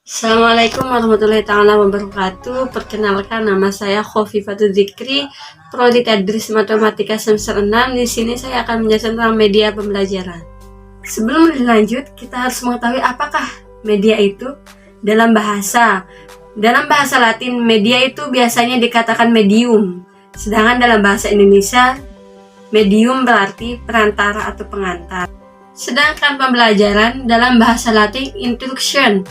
Assalamualaikum warahmatullahi wabarakatuh. Perkenalkan, nama saya Khofifatul Dzikri, Prodi Tadris Matematika semester 6. Di sini saya akan menjelaskan tentang media pembelajaran. Sebelum lanjut, kita harus mengetahui apakah media itu dalam bahasa. Dalam bahasa Latin, media itu biasanya dikatakan medium. Sedangkan dalam bahasa Indonesia, medium berarti perantara atau pengantar. Sedangkan pembelajaran dalam bahasa Latin instruction.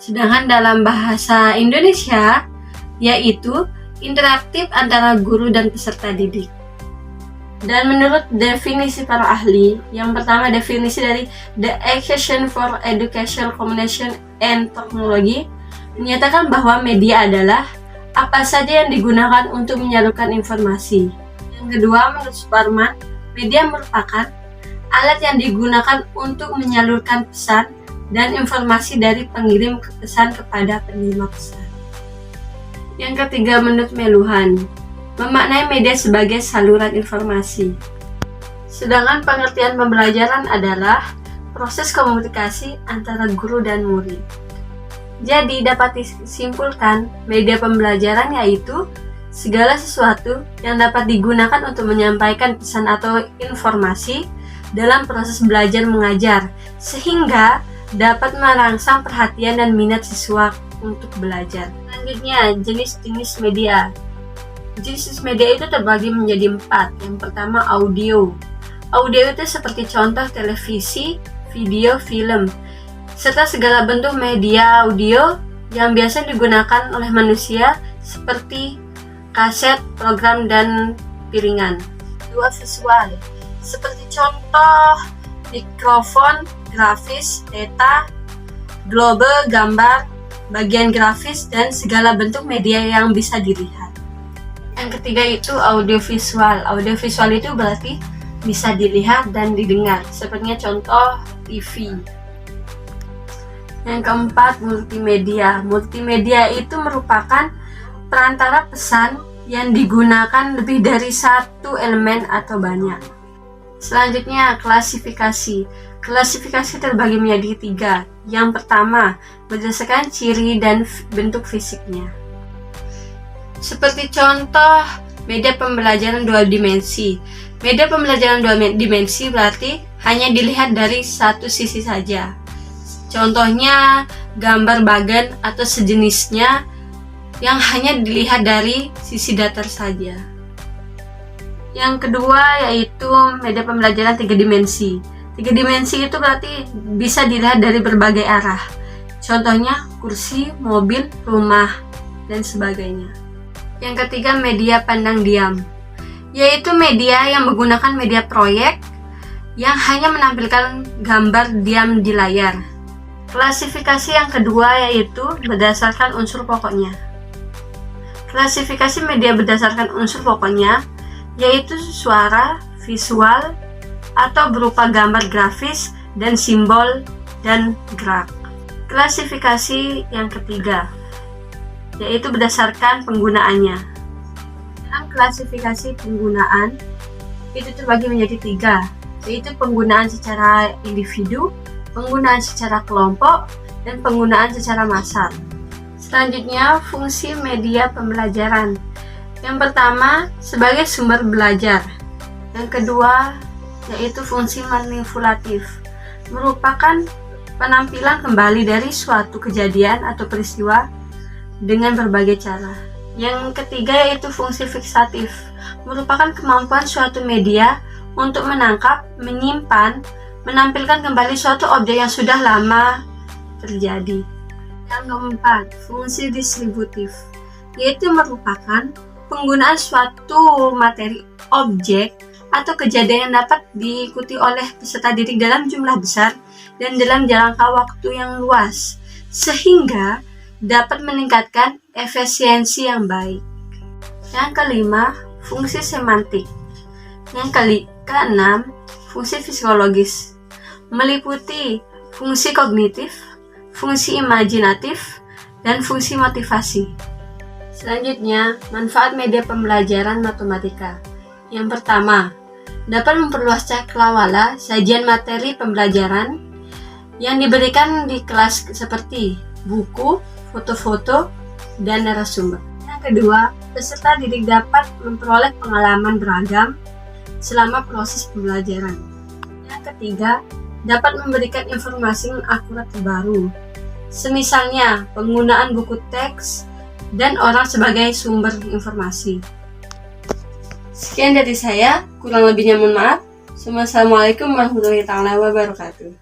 Sedangkan dalam bahasa Indonesia, yaitu interaktif antara guru dan peserta didik. Dan menurut definisi para ahli, yang pertama definisi dari The Association for Education, Communication, and Technology menyatakan bahwa media adalah apa saja yang digunakan untuk menyalurkan informasi. Yang kedua, menurut Suparman, media merupakan alat yang digunakan untuk menyalurkan pesan dan informasi dari pengirim pesan kepada penerima pesan. Yang ketiga, menurut Meluhan, memaknai media sebagai saluran informasi. Sedangkan pengertian pembelajaran adalah proses komunikasi antara guru dan murid. Jadi dapat disimpulkan, media pembelajaran yaitu segala sesuatu yang dapat digunakan untuk menyampaikan pesan atau informasi dalam proses belajar mengajar, sehingga dapat merangsang perhatian dan minat siswa untuk belajar. Selanjutnya, jenis-jenis media. Jenis media itu terbagi menjadi 4. Yang pertama, audio. Audio itu seperti contoh televisi, video, film, serta segala bentuk media audio yang biasa digunakan oleh manusia seperti kaset, program, dan piringan. Dua, visual. Seperti contoh mikrofon, grafis, peta, globe, gambar, bagian grafis, dan segala bentuk media yang bisa dilihat. Yang ketiga itu audiovisual. Audiovisual itu berarti bisa dilihat dan didengar, sepertinya contoh TV. Yang keempat, multimedia. Multimedia itu merupakan perantara pesan yang digunakan lebih dari satu elemen atau banyak. Selanjutnya, klasifikasi. Klasifikasi terbagi menjadi 3. Yang pertama, berdasarkan ciri dan bentuk fisiknya. Seperti contoh, media pembelajaran 2 dimensi. Media pembelajaran 2 dimensi berarti hanya dilihat dari satu sisi saja. Contohnya, gambar bagan atau sejenisnya yang hanya dilihat dari sisi datar saja. Yang kedua yaitu media pembelajaran 3 dimensi. 3 dimensi itu berarti bisa dilihat dari berbagai arah. Contohnya kursi, mobil, rumah, dan sebagainya. Yang ketiga, media pandang diam, yaitu media yang menggunakan media proyek yang hanya menampilkan gambar diam di layar. Klasifikasi yang kedua yaitu berdasarkan unsur pokoknya. Klasifikasi media berdasarkan unsur pokoknya yaitu suara, visual, atau berupa gambar grafis dan simbol dan gerak. Klasifikasi yang ketiga yaitu berdasarkan penggunaannya. Dalam klasifikasi penggunaan itu terbagi menjadi 3, yaitu penggunaan secara individu, penggunaan secara kelompok, dan penggunaan secara massal. Selanjutnya, fungsi media pembelajaran. Yang pertama, sebagai sumber belajar. Yang kedua, yaitu fungsi manipulatif, merupakan penampilan kembali dari suatu kejadian atau peristiwa dengan berbagai cara. Yang ketiga yaitu fungsi fiksatif, merupakan kemampuan suatu media untuk menangkap, menyimpan, menampilkan kembali suatu objek yang sudah lama terjadi. Yang keempat, fungsi distributif, yaitu merupakan penggunaan suatu materi, objek, atau kejadian yang dapat diikuti oleh peserta didik dalam jumlah besar dan dalam jangka waktu yang luas, sehingga dapat meningkatkan efisiensi yang baik. Yang kelima, fungsi semantik. Yang keenam, fungsi psikologis, meliputi fungsi kognitif, fungsi imajinatif, dan fungsi motivasi. Selanjutnya, manfaat media pembelajaran matematika. Yang pertama, dapat memperluas cakrawala sajian materi pembelajaran yang diberikan di kelas seperti buku, foto-foto, dan narasumber. Yang kedua, peserta didik dapat memperoleh pengalaman beragam selama proses pembelajaran. Yang ketiga, dapat memberikan informasi yang akurat terbaru, semisalnya penggunaan buku teks dan orang sebagai sumber informasi. Sekian dari saya, kurang lebihnya mohon maaf. Assalamualaikum warahmatullahi wabarakatuh.